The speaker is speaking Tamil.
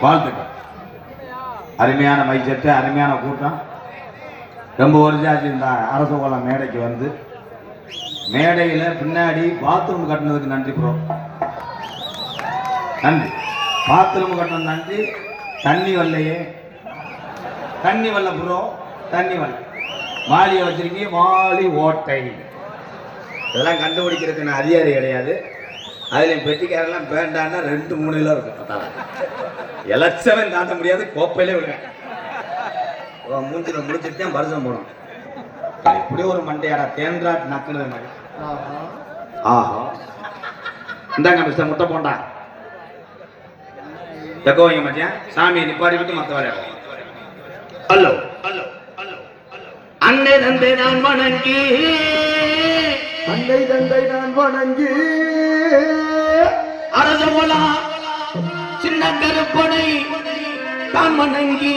வாழ்த்துக்கள். அருமையான மைச்சட்டு, அருமையான கூட்டம். ரொம்ப வருஷாச்சு இந்த அரச கோலம் மேடைக்கு வந்து. மேடையில் பின்னாடி பாத்ரூம் கட்டினதுக்கு நன்றி ப்ரோ, நன்றி. பாத்ரூம் கட்டினது நன்றி. தண்ணி வரலையே, தண்ணி வரல ப்ரோ, தண்ணி வரல. மாலியை வச்சிருக்கீங்க, மாலி ஓட்டை இதெல்லாம் கண்டுபிடிக்கிறதுக்கு அதிகாரி கிடையாது. அதுலேயும் பெட்டிக்காரெல்லாம் வேண்டான்னா 2-3 கிலோ இருக்கும். எலட்சணம் தாண்ட முடியாது, கோப்பையிலே விடுவேன். மூஞ்சில முடிச்சுட்டு தான் பரிசம் போடும். இப்படி ஒரு மண்டையாடா தேன்றாட் நக்குறது மாதிரி. ஆஹா, இந்தாங்க மிஸ்டர் முட்டை போண்டா தக்கோங்க மச்சான். சாமியை நிப்பாடி விட்டு மற்ற வேலை. ஹலோ ஹலோ ஹலோ அன்னை தந்தை நான் வணங்கி, அன்னை தந்தை நான் வணங்கி, அரச போலா சின்ன கருப்பனை தான் வணங்கி,